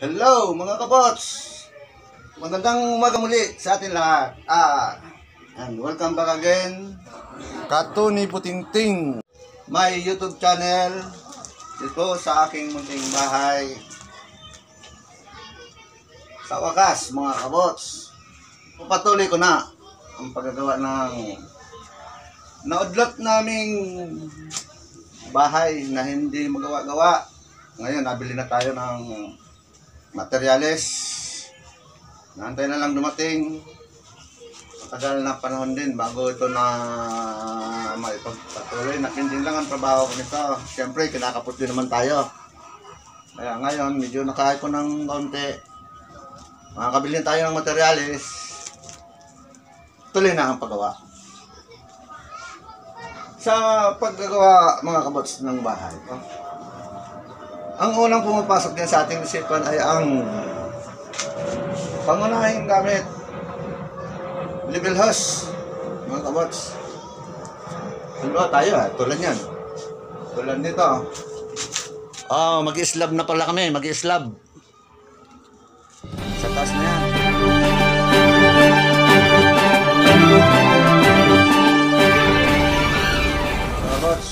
Hello mga kabots! Magandang umaga muli sa atin lahat. And welcome back again. Katuni Putingting, my YouTube channel. Dito sa aking munting bahay. Sa wakas mga kabots, pupatuloy ko na ang paggagawa ng naudlot naming bahay na hindi magawa-gawa. Ngayon, nabili na tayo ng materyales. Naantay na lang dumating. Matagal na panahon din bago ito na maipagpatuloy. Nakindin lang ang trabaho ko nito. Siyempre, kinakapot din naman tayo. Kaya ngayon, medyo nakahay ko ng kaunti. Makakabili tayo ng materyales. Tuloy na ang paggawa. Sa paggagawa, mga kabots, ng bahay, ang unang pumapasok din sa ating isipan ay ang pangunahing gamit, level hose, mga kabots. Halimbawa tayo, tulad yan. Tulad nito. Mag-i-slab na pala kami, mag-i-slab. Sa taas na yan. Mga kabots,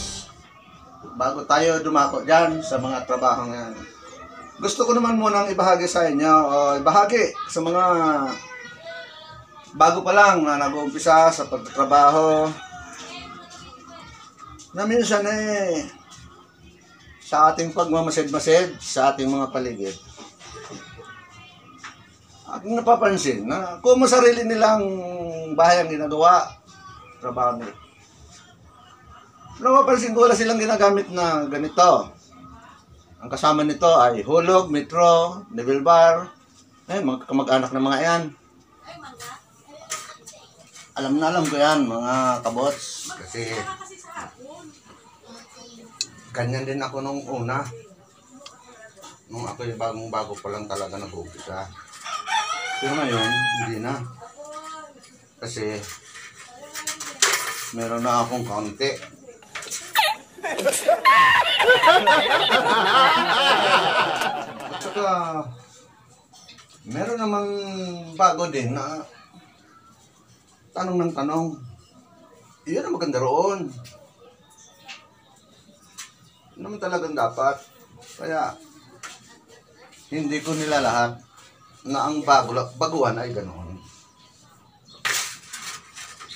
bago tayo dumako dyan sa mga trabaho ngayon, gusto ko naman munang ibahagi sa inyo, ibahagi sa mga bago pa lang na nag-uumpisa sa pagtatrabaho, na minsan sa ating pagmamasid-masid sa ating mga paligid, aking napapansin na kung masarili nilang bahay ang ginagawa, trabaho nila, napapansin ko wala silang ginagamit na ganito. Ang kasama nito ay hulog, metro, level bar. Mga kamag-anak ng mga yan. Alam ko yan, mga kabots. Kasi ganyan din ako nung una. Nung ako yung bagong-bago pa lang talaga nag-uumpisa. Pero ngayon, hindi na. Kasi meron na akong kaunti. At saka meron namang bago din na tanong ng tanong. Iyon ang maganda roon. Yun naman talagang dapat. Kaya hindi ko nilalahat na ang baguhan ay ganoon.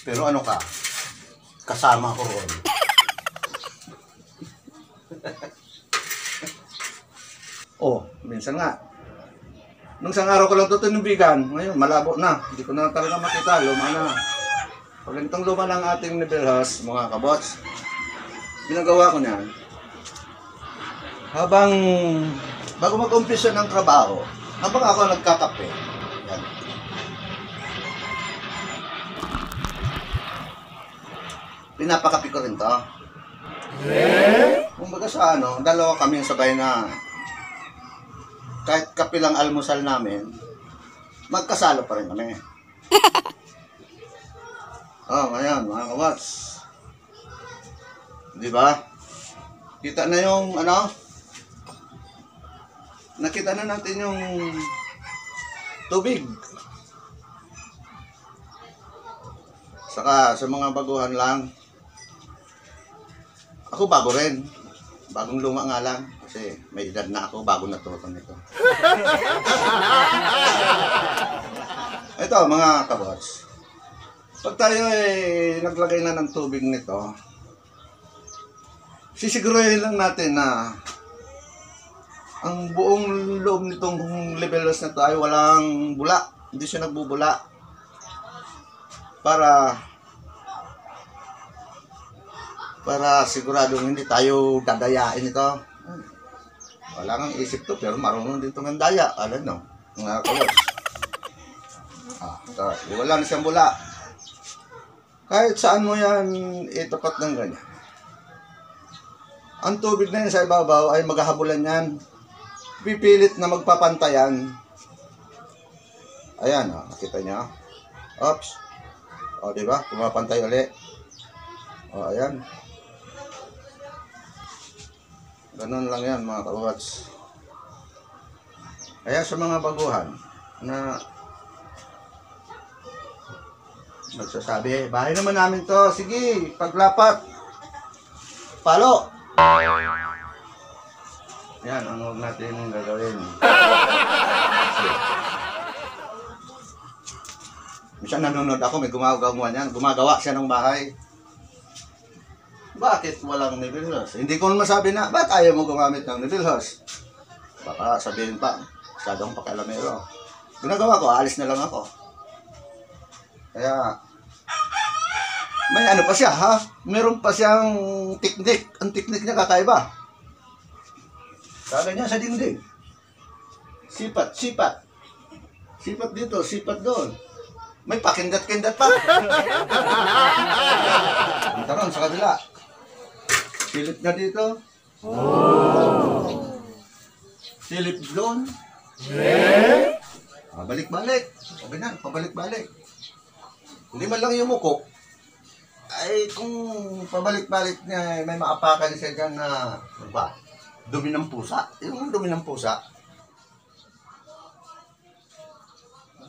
Pero ano ka? Kasama ko roon. Minsan nga. Nung isang araw ko lang ito tinubigan, ngayon malabo na. Hindi ko na talaga makita, luma na. Pag ganitong luma ng ating level house, mga kabots, ginagawa ko niyan. Bago mag-umpisa ng trabaho, habang ako nagkakape, yan. Pinapakape ko rin to. Kumbaga sa dalawa kami sabay na kahit kape lang almusal namin, magkasalo pa rin kami. Ngayon, mga kabots. Di ba? Kita na yung nakita na natin yung tubig. Saka sa mga baguhan lang, ako bago rin. Bagong luma nga lang. Kasi may edad na ako, bago natuto nito. Ito, mga kabots. Pag tayo naglagay na ng tubig nito, sisiguruhin lang natin na ang buong loob nitong level house na ito ay walang bula. Hindi siya nagbubula. Para siguradong hindi tayo dadayain ito. Wala kang isip to, pero marunong din itong daya. Alam no, mga kabots. Wala na siyang bula. Kahit saan mo yan itapat ng ganyan. Ang tubig na yan sa ibabaw ay maghahabulan yan. Pipilit na magpapantayan. Ayan, nakita niyo. Oops. Diba? Pumapantay ulit. Ayan. Ganun lang yan, mga kabots. Kaya sa mga baguhan na nagsasabi, bahay naman namin to, sige, paglapat, palo. Yan, ang huwag natin gagawin. Minsan nanonood ako, may gumagawa siya ng bahay. Bakit walang nivel hose? Hindi ko masabi na, ba't ayaw mo gumamit ng nivel hose? Baka sabihin pa, masyadong pakialamero. Ginagawa ko, alis na lang ako. Kaya, may ano pa siya, ha? Meron pa siyang teknik. Ang teknik niya kakaiba. Kagaya niya sa dingding. Sipat, sipat. Sipat dito, sipat doon. May pakindat-kindat pa. Punta ron sa kabila. Silip na dito. Silip doon. Pabalik-balik. Sabi na, pabalik-balik. Hindi man lang yung muko. Ay, kung pabalik-balik niya, may maapakan siya dyan na, ano ba, dumi ng pusa. Yung dumi ng pusa.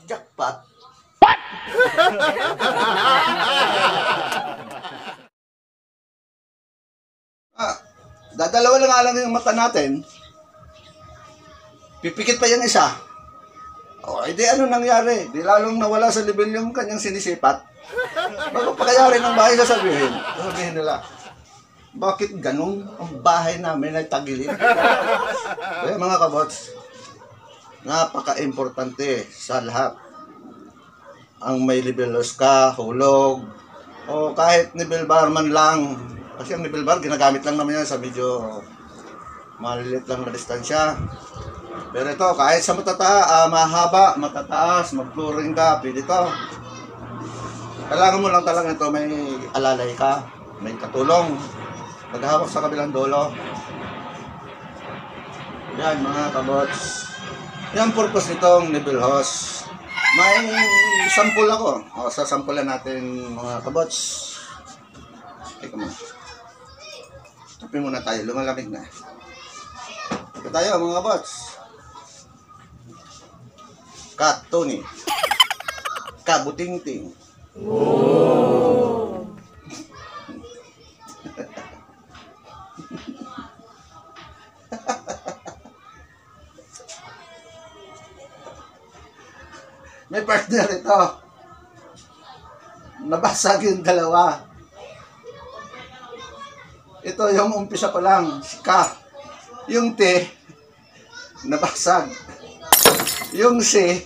Jackpot. What? Dadalawa lang nga lang yung mata natin. Pipikit pa yung isa. O, edi ano nangyari? Di lalong nawala sa level yung kanyang sinisipat. Bago pa kayari ng bahay sasabihin nila, bakit ganun ang bahay namin ay tagilid? Kaya mga kabots, napaka-importante sa lahat. Ang may level hose ka, hulog, o kahit nivel bar man lang. Kasi ang nivel bar, ginagamit lang naman yan sa medyo malilit lang na distansya. Pero ito, kahit sa mahaba, matataas, mag-flooring ka, pwede ito. Kailangan mo lang talaga ito, may alalay ka, may katulong. Paghawak sa kabilang dulo. Yan mga kabots. Yan purpose nitong nivel hose. May sample ako. O, sasampulan natin mga kabots. Teka mo. Tapin muna tayo, lumalamig na. Ito tayo mga kabots. Katuni. Kabutingting. Oh. May partner ito. Nabasag yung dalawa. Ito yung umpisa pa lang, si Ka. Yung T, nabasag. Yung C,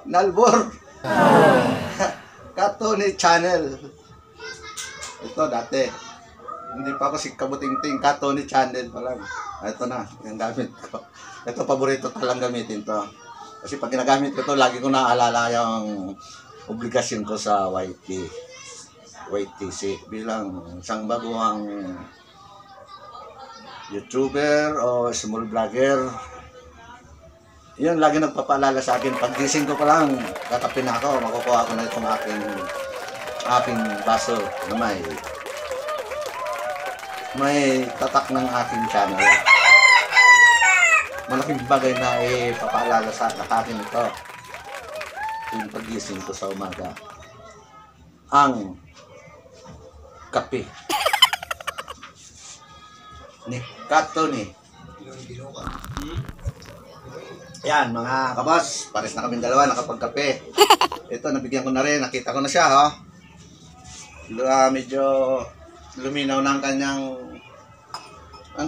nalbor. Katuni channel. Ito dati. Hindi pa ako si Kabutingting, Katuni channel pa lang. Ito na, yung gamit ko. Ito paborito talang gamitin to. Kasi pag ginagamit ko to, lagi ko naaalala yung obligasyon ko sa YTC bilang isang baguhang YouTuber o small vlogger. Yun, lagi nagpapaalala sa akin. Pag gising ko pa lang, kakapin ako, makukuha ko na itong aking baso na may tatak ng aking channel. Malaking bagay na ipapaalala sa akin ito. Yung pagising ko sa umaga. Ang kape. Ni Katuni. Yan mga kabos, pares na kami dalawa nakapagkape. Ito nabigyan ko na rin, nakita ko na siya ha. Medyo luminaw na ang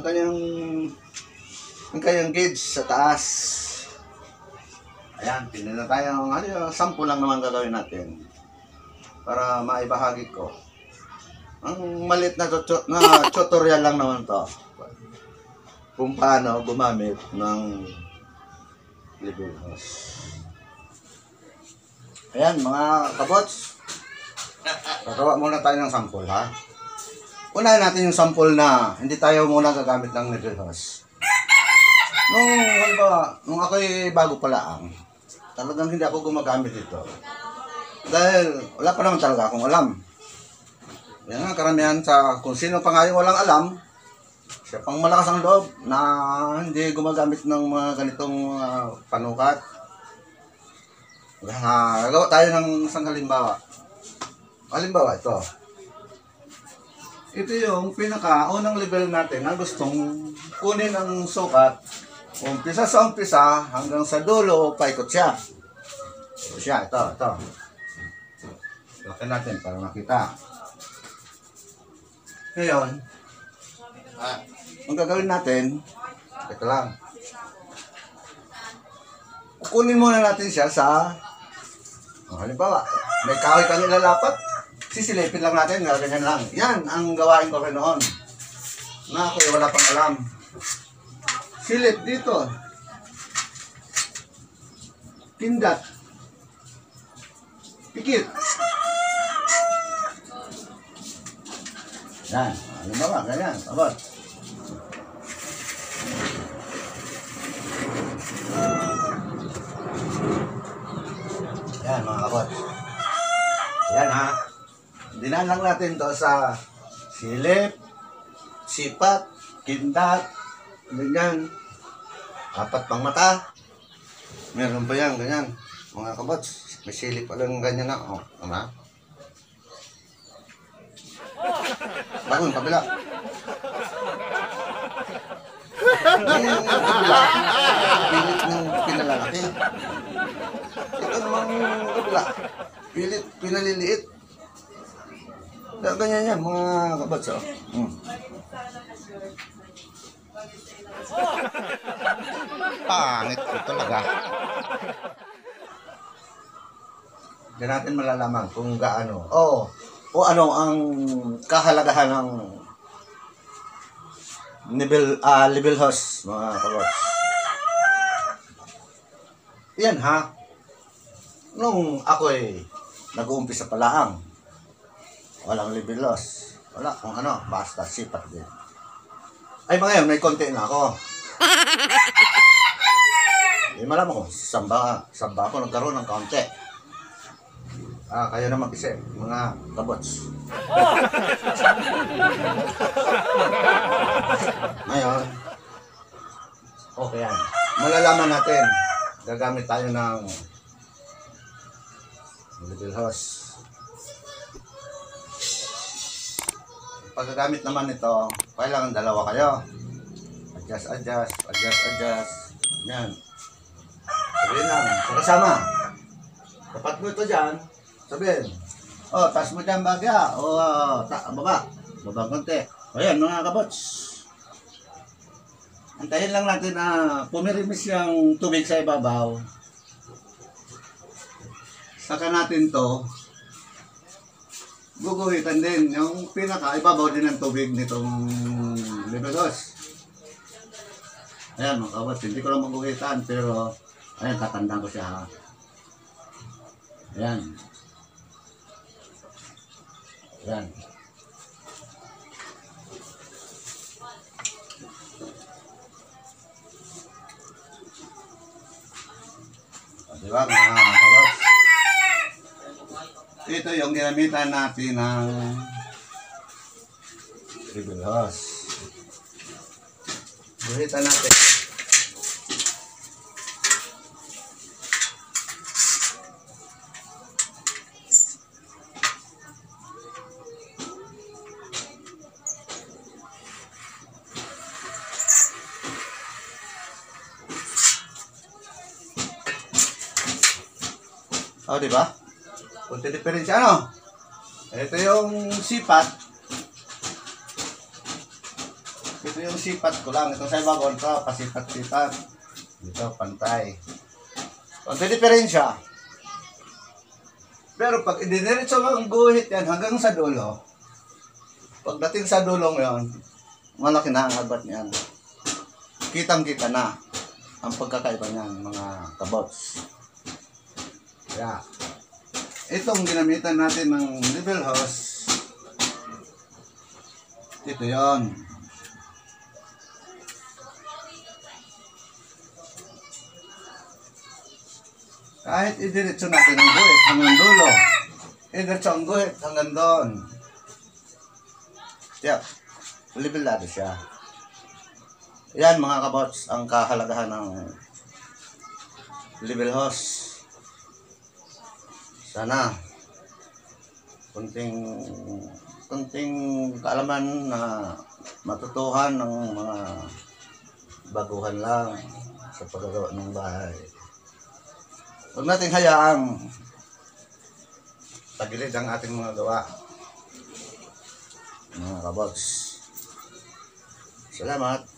kanyang gauge sa taas. Ayan, pinili na tayo. Sample lang naman gagawin natin para maibahagi ko. Ang maliit na tutorial lang naman to kung paano gumamit ng level hose. Ayan mga kabots, gagawa muna tayo ng sample ha. Unahin natin yung sample na hindi tayo muna gagamit ng level hose. Nung ako'y bago pa lang, talagang hindi ako gumagamit ito. Dahil wala pa naman talaga akong alam. Yan ang karamihan sa kung sino pa nga yung walang alam, Siya pang malakas ang loob na hindi gumagamit ng mga ganitong panukat. Gagawa tayo ng isang halimbawa. Halimbawa ito. Ito yung pinaka-unang level natin na gustong kunin ang sukat. Umpisa sa umpisa hanggang sa dulo, paikot siya. So siya, ito. Laki natin para makita. Ngayon, ang gagawin natin, ito lang. Kukunin muna natin siya sa, halimbawa, may kahoy kang ilalapat, sisilipin lang natin, ganyan lang. Yan ang gawain ko rin noon. Na ako'y wala pang alam. Silip dito. Kindat. Pikit. Yan. Halimbawa, ganyan. Abot. Yan mga kabot. Yan ha. Dinaan lang natin to sa silip, sipat, kindat, ganyan. 4 pang mata. Meron pa yan, ganyan. Mga kabots, may silip pa lang ganyan na. O, tama? Bago yung kabila. Yung kabila, pilit ng pinalalaki. Ito namang kabila, pilit pinaliliit. Ganyan yan, mga kabots. O. Pangit ko talaga. Hindi natin malalaman kung gaano o ano ang kahalagahan ng level host, mga kabots. Yan ha. Nung ako'y nag-uumpisa pa lang, walang level host. Wala kung ano, basta sipat din. Ay mga yan, may konti na ako. Hindi malaman ko, samba ako nagkaroon ng konti. Kayo na mag-isip, mga kabots. Ngayon, okay yan. Malalaman natin, gagamit tayo ng level host. Paggagamit naman ito, kailangan 2 kayo. Adjust. Yan. Sabihin lang, kasama. Tapat mo ito dyan. Sabihin, taas mo dyan bagya. Baba. Baba konti. Ayan mga kabots. Antayin lang natin na pumirimis yung tubig sa ibabaw. Saka natin to guguhitan din yung pinaka-ibabaw din ng tubig nitong level host. Ayan mga kabots, hindi ko lang maguhitan pero ayan, tatandaan ko siya ha. Ayan. Ayan. Diba mga kabots? Ito yung ginamitan natin ng level host. Guhitan natin. Diba? Kunti diferensya, ano? Ito yung sipat. Ito yung sipat ko lang. Ito sa ibabaw ito, pasipat-sipat. Dito, pantay. Kunti diferensya. Pero pag idiniretso ang guhit yan hanggang sa dulo, pagdating sa dulong yon, malaki na ang agbat niyan. Kitang-kita na ang pagkakaiba niyan, mga kabots. Kaya, itong ginamitan natin ng level host, ito yon. Kahit idiretso natin ang guhit hanggang dulo, idiretso ang guhit hanggang doon. Tiyak, levelado siya. Yan mga kabots, ang kahalagahan ng level hose. Sana kunting kaalaman na matutuhan ng mga baguhan lang sa paggagawa ng bahay. Huwag natin hayaang tagilid ang ating mga gawa. Mga kabots, salamat.